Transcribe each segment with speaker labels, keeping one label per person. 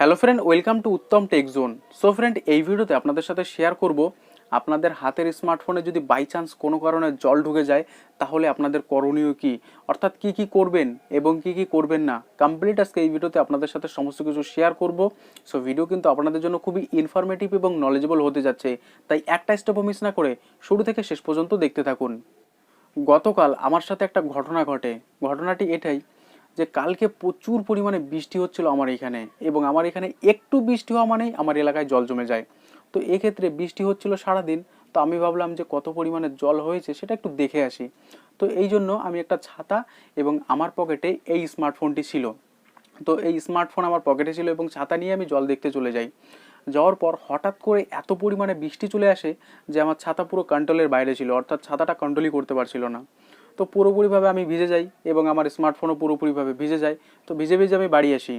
Speaker 1: Hello friend, welcome to Uttam tech zone. So friend, এই ভিডিওতে আপনাদের সাথে শেয়ার করব আপনাদের হাতের স্মার্টফোনে যদি বাই চান্স কোনো কারণে জল ঢুকে যায় তাহলে আপনাদের করণীয় কি, অর্থাৎ কি কি করবেন এবং কি কি করবেন না। কমপ্লিট আজকে এই ভিডিওতে আপনাদের সাথে সমস্ত কিছু শেয়ার করব। সো ভিডিও কিন্তু আপনাদের জন্য খুবই ইনফরমেটিভ এবং নলেজেবল হতে যাচ্ছে, তাই একটা স্টেপও মিস না করে শুরু থেকে শেষ পর্যন্ত দেখতে থাকুন। গতকাল আমার সাথে একটা ঘটনা ঘটে। ঘটনাটি এটাই যে কালকে প্রচুর পরিমাণে বৃষ্টি হচ্ছিল আমার এখানে, এবং আমার এখানে একটু বৃষ্টি হওয়া মানেই আমার এলাকায় জল জমে যায়। তো এক্ষেত্রে বৃষ্টি হচ্ছিল সারাদিন। তো আমি ভাবলাম যে কত পরিমাণে জল হয়েছে সেটা একটু দেখে আসি। তো এই জন্য আমি একটা ছাতা এবং আমার পকেটে এই স্মার্টফোনটি ছিল। তো এই স্মার্টফোন আমার পকেটে ছিল এবং ছাতা নিয়ে আমি জল দেখতে চলে যাই। যাওয়ার পর হঠাৎ করে এত পরিমাণে বৃষ্টি চলে আসে যে আমার ছাতা পুরো কন্ট্রোলের বাইরে ছিল, অর্থাৎ ছাতাটা কন্ট্রোলই করতে পারছিল না। তো পুরোপুরিভাবে আমি ভিজে যাই এবং আমার স্মার্টফোনও পুরোপুরিভাবে ভিজে যায়। তো ভিজে ভিজে আমি বাড়ি আসি।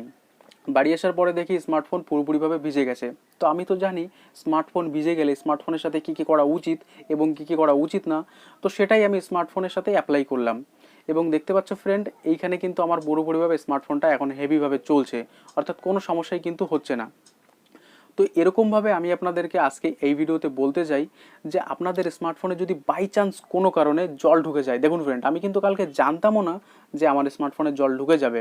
Speaker 1: বাড়ি আসার পরে দেখি স্মার্টফোন পুরোপুরিভাবে ভিজে গেছে। তো আমি তো জানি স্মার্টফোন ভিজে গেলে স্মার্টফোনের সাথে কী কী করা উচিত এবং কী কী করা উচিত না। তো সেটাই আমি স্মার্টফোনের সাথে অ্যাপ্লাই করলাম। এবং দেখতে পাচ্ছ ফ্রেন্ড, এইখানে কিন্তু আমার পুরোপুরিভাবে স্মার্টফোনটা এখন হেভিভাবে চলছে, অর্থাৎ কোনো সমস্যাই কিন্তু হচ্ছে না। তো এরকমভাবে আমি আপনাদেরকে আজকে এই ভিডিওতে বলতে চাই যে আপনাদের স্মার্টফোনে যদি বাই চান্স কোনো কারণে জল ঢুকে যায়। দেখুন ফ্রেন্ড, আমি কিন্তু কালকে জানতামও না যে আমার স্মার্টফোনে জল ঢুকে যাবে।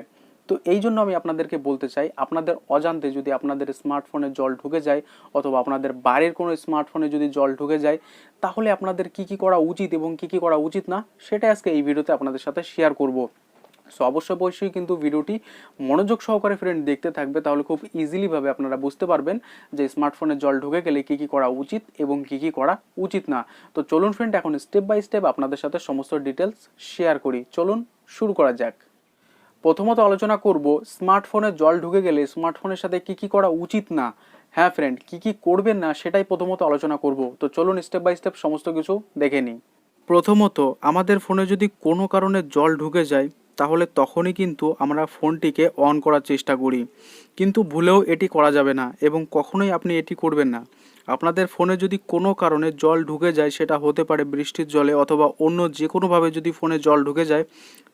Speaker 1: তো এই জন্য আমি আপনাদেরকে বলতে চাই, আপনাদের অজান্তে যদি আপনাদের স্মার্টফোনে জল ঢুকে যায় অথবা আপনাদের বাড়ির কোনো স্মার্টফোনে যদি জল ঢুকে যায়, তাহলে আপনাদের কি কি করা উচিত এবং কি কি করা উচিত না সেটা আজকে এই ভিডিওতে আপনাদের সাথে শেয়ার করব। সো অবশ্যই কিন্তু ভিডিওটি মনোযোগ সহকারে ফ্রেন্ড দেখতে থাকবে, তাহলে খুব ইজিলিভাবে আপনারা বুঝতে পারবেন যে স্মার্টফোনে জল ঢুকে গেলে কী কী করা উচিত এবং কী কী করা উচিত না। তো চলুন ফ্রেন্ড, এখন স্টেপ বাই স্টেপ আপনাদের সাথে সমস্ত ডিটেলস শেয়ার করি। চলুন শুরু করা যাক। প্রথমত আলোচনা করব স্মার্টফোনে জল ঢুকে গেলে স্মার্টফোনের সাথে কী কী করা উচিত না। হ্যাঁ ফ্রেন্ড, কী কী করবেন না সেটাই প্রথমত আলোচনা করব। তো চলুন স্টেপ বাই স্টেপ সমস্ত কিছু দেখে নিই। প্রথমত, আমাদের ফোনে যদি কোনো কারণে জল ঢুকে যায় তাহলে তখনই কিন্তু আমরা ফোনটিকে অন করার চেষ্টা করি, কিন্তু ভুলেও এটি করা যাবে না এবং কখনোই আপনি এটি করবেন না। আপনাদের ফোনে যদি কোনো কারণে জল ঢুকে যায়, সেটা হতে পারে বৃষ্টির জলে অথবা অন্য যে কোনোভাবে যদি ফোনে জল ঢুকে যায়,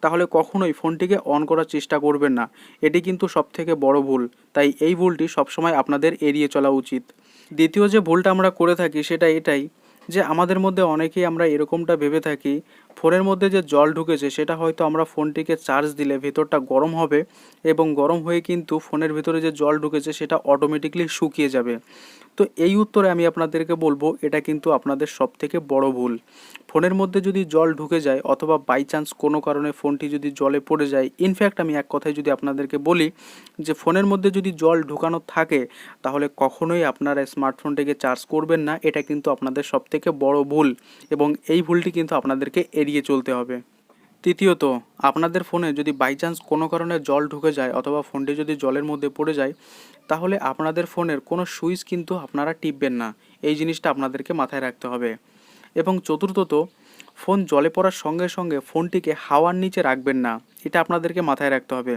Speaker 1: তাহলে কখনোই ফোনটিকে অন করার চেষ্টা করবেন না। এটি কিন্তু সবথেকে বড় ভুল, তাই এই ভুলটি সবসময় আপনাদের এড়িয়ে চলা উচিত। দ্বিতীয় যে ভুলটা আমরা করে থাকি সেটা এটাই যে আমাদের মধ্যে অনেকেই আমরা এরকমটা ভেবে থাকি ফোনের মধ্যে যে জল ঢুকেছে সেটা হয়তো আমরা ফোনটিকে চার্জ দিলে ভেতরটা গরম হবে এবং গরম হয়ে কিন্তু ফোনের ভেতরে যে জল ঢুকেছে সেটা অটোমেটিকলি শুকিয়ে যাবে। তো এই উত্তরে আমি আপনাদেরকে বলবো এটা কিন্তু আপনাদের সবথেকে বড় ভুল। ফোনের মধ্যে যদি জল ঢুকে যায় অথবা বাই চান্স কোনো কারণে ফোনটি যদি জলে পড়ে যায়, ইনফ্যাক্ট আমি এক কথায় যদি আপনাদেরকে বলি যে ফোনের মধ্যে যদি জল ঢুকানো থাকে তাহলে কখনোই আপনারা স্মার্টফোনটিকে চার্জ করবেন না। এটা কিন্তু আপনাদের সবথেকে বড় ভুল এবং এই ভুলটি কিন্তু আপনাদেরকে এড়িয়ে চলতে হবে। তৃতীয়ত, আপনাদের ফোনে যদি বাই চান্স কোনো কারণে জল ঢুকে যায় অথবা ফোনটি যদি জলের মধ্যে পড়ে যায়, তাহলে আপনাদের ফোনের কোনো সুইচ কিন্তু আপনারা টিপবেন না। এই জিনিসটা আপনাদেরকে মাথায় রাখতে হবে। এবং চতুর্থত, ফোন জলে পড়ার সঙ্গে সঙ্গে ফোনটিকে হাওয়ার নিচে রাখবেন না। এটা আপনাদেরকে মাথায় রাখতে হবে।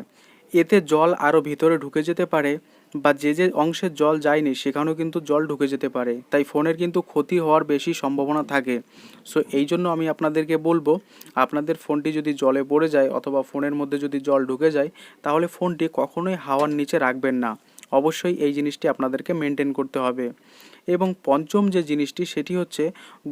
Speaker 1: এতে জল আরও ভিতরে ঢুকে যেতে পারে বা যে যে অংশের জল যায়নি সেখানেও কিন্তু জল ঢুকে যেতে পারে, তাই ফোনের কিন্তু ক্ষতি হওয়ার বেশি সম্ভাবনা থাকে। সো এই জন্য আমি আপনাদেরকে বলবো, আপনাদের ফোনটি যদি জলে পড়ে যায় অথবা ফোনের মধ্যে যদি জল ঢুকে যায় তাহলে ফোনটি কখনোই হাওয়ার নিচে রাখবেন না। অবশ্যই এই জিনিসটি আপনাদেরকে মেনটেন করতে হবে। এবং পঞ্চম যে জিনিসটি সেটি হচ্ছে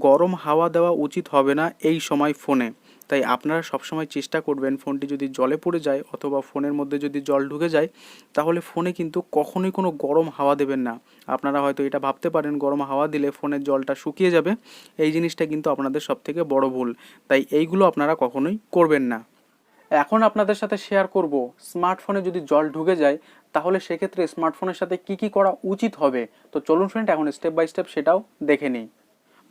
Speaker 1: গরম হাওয়া দেওয়া উচিত হবে না এই সময় ফোনে। তাই আপনারা সবসময় চেষ্টা করবেন ফোনটি যদি জলে পড়ে যায় অথবা ফোনের মধ্যে যদি জল ঢুকে যায় তাহলে ফোনে কিন্তু কখনোই কোনো গরম হাওয়া দেবেন না। আপনারা হয়তো এটা ভাবতে পারেন গরম হাওয়া দিলে ফোনের জলটা শুকিয়ে যাবে, এই জিনিসটা কিন্তু আপনাদের সবথেকে বড় ভুল। তাই এইগুলো আপনারা কখনোই করবেন না। এখন আপনাদের সাথে শেয়ার করব স্মার্টফোনে যদি জল ঢুকে যায় তাহলে সেক্ষেত্রে স্মার্টফোনের সাথে কি কি করা উচিত হবে। তো চলুন ফ্রেন্ড, এখন স্টেপ বাই স্টেপ সেটাও দেখে নিই।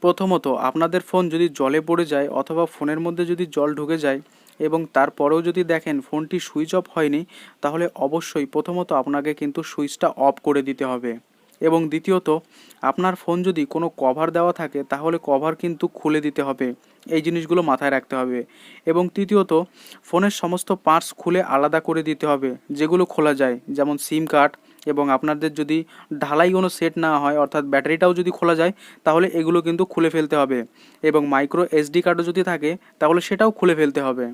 Speaker 1: প্রথমত, আপনাদের ফোন যদি জলে পড়ে যায় অথবা ফোনের মধ্যে যদি জল ঢুকে যায় এবং তারপরেও যদি দেখেন ফোনটি সুইচ অফ হয়নি, তাহলে অবশ্যই প্রথমত আপনাকে কিন্তু সুইচটা অফ করে দিতে হবে। এবং দ্বিতীয়ত, আপনার ফোন যদি কোনো কভার দেওয়া থাকে তাহলে কভার কিন্তু খুলে দিতে হবে। এই জিনিসগুলো মাথায় রাখতে হবে। এবং তৃতীয়ত, ফোনের সমস্ত পার্টস খুলে আলাদা করে দিতে হবে যেগুলো খোলা যায়, যেমন সিম কার্ড। এবং আপনাদের যদি ঢালাই কোনো সেট না হয় অর্থাৎ ব্যাটারিটাও যদি খোলা যায় তাহলে এগুলো কিন্তু খুলে ফেলতে হবে। এবং মাইক্রো এসডি কার্ডও যদি থাকে তাহলে সেটাও খুলে ফেলতে হবে।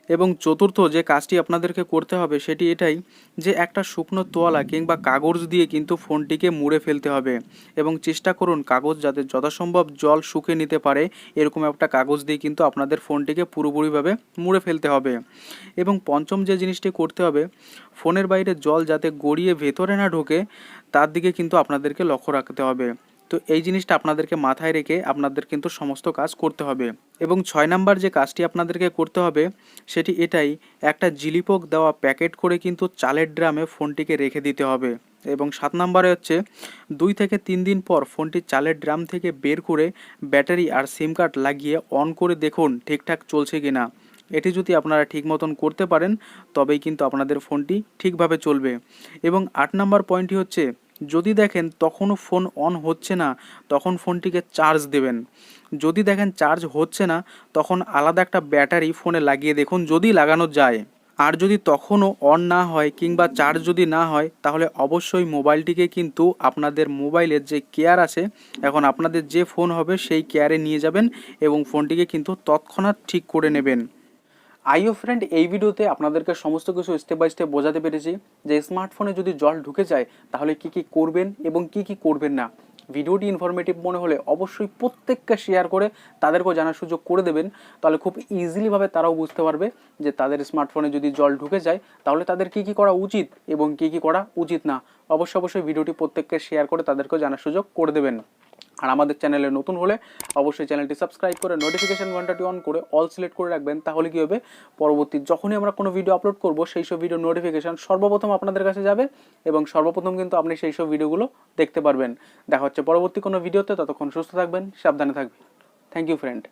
Speaker 1: এবং চতুর্থ যে কাজটি আপনাদেরকে করতে হবে সেটি এটাই যে একটা শুকনো তোয়ালা কিংবা কাগজ দিয়ে কিন্তু ফোনটিকে মুড়ে ফেলতে হবে এবং চেষ্টা করুন কাগজ যাতে যথাসম্ভব জল শুকে নিতে পারে এরকম একটা কাগজ দিয়ে কিন্তু আপনাদের ফোনটিকে পুরোপুরিভাবে মুড়ে ফেলতে হবে। এবং পঞ্চম যে জিনিসটি করতে হবে, ফোনের বাইরে জল যাতে গড়িয়ে ভেতরে না ঢোকে তার দিকে কিন্তু আপনাদেরকে লক্ষ্য রাখতে হবে। তো এই জিনিসটা আপনাদেরকে মাথায় রেখে আপনাদের কিন্তু সমস্ত কাজ করতে হবে। এবং 6 নাম্বার যে কাজটি আপনাদেরকে করতে হবে সেটি এটাই, একটা জিলিপক দেওয়া প্যাকেট করে কিন্তু চালের ড্রামে ফোনটিকে রেখে দিতে হবে। এবং 7 নাম্বারে হচ্ছে 2 থেকে 3 দিন পর ফোনটি চালের ড্রাম থেকে বের করে ব্যাটারি আর সিম কার্ড লাগিয়ে অন করে দেখুন ঠিকঠাক চলছে কিনা। এটি যদি আপনারা ঠিক মতন করতে পারেন তবেই কিন্তু আপনাদের ফোনটি ঠিকভাবে চলবে। এবং 8 নাম্বার পয়েন্টটি হচ্ছে, যদি দেখেন তখনও ফোন অন হচ্ছে না তখন ফোনটিকে চার্জ দেবেন। যদি দেখেন চার্জ হচ্ছে না তখন আলাদা একটা ব্যাটারি ফোনে লাগিয়ে দেখুন যদি লাগানো যায়। আর যদি তখনও অন না হয় কিংবা চার্জ যদি না হয় তাহলে অবশ্যই মোবাইলটিকে কিন্তু আপনাদের মোবাইলের যে কেয়ার আছে, এখন আপনাদের যে ফোন হবে সেই কেয়ারে নিয়ে যাবেন এবং ফোনটিকে কিন্তু তৎক্ষণাৎ ঠিক করে নেবেন। আইও ফ্রেন্ড, এই ভিডিওতে আপনাদেরকে সমস্ত কিছু স্টেপ বাই স্টেপ বোঝাতে পেরেছি যে স্মার্টফোনে যদি জল ঢুকে যায় তাহলে কি কি করবেন এবং কি কি করবেন না। ভিডিওটি ইনফরমেটিভ মনে হলে অবশ্যই প্রত্যেককে শেয়ার করে তাদেরকেও জানার সুযোগ করে দেবেন, তাহলে খুব ইজিলিভাবে তারাও বুঝতে পারবে যে তাদের স্মার্টফোনে যদি জল ঢুকে যায় তাহলে তাদের কি কি করা উচিত এবং কি কি করা উচিত না। অবশ্যই ভিডিওটি প্রত্যেককে শেয়ার করে তাদেরকেও জানার সুযোগ করে দেবেন। আর আমাদের চ্যানেলে নতুন হলে অবশ্যই চ্যানেলটি সাবস্ক্রাইব করে নোটিফিকেশন ঘন্টাটি অন করে অল সিলেক্ট করে রাখবেন, তাহলে কি হবে, পরবর্তী যখনই আমরা কোনো ভিডিও আপলোড করব সেই সব ভিডিও নোটিফিকেশন সর্বপ্রথম আপনাদের কাছে যাবে এবং সর্বপ্রথম কিন্তু আপনি সেই সব ভিডিওগুলো দেখতে পারবেন। দেখা হচ্ছে পরবর্তী কোনো ভিডিওতে, ততক্ষণ সুস্থ থাকবেন, সাবধানে থাকবেন। Thank you friend.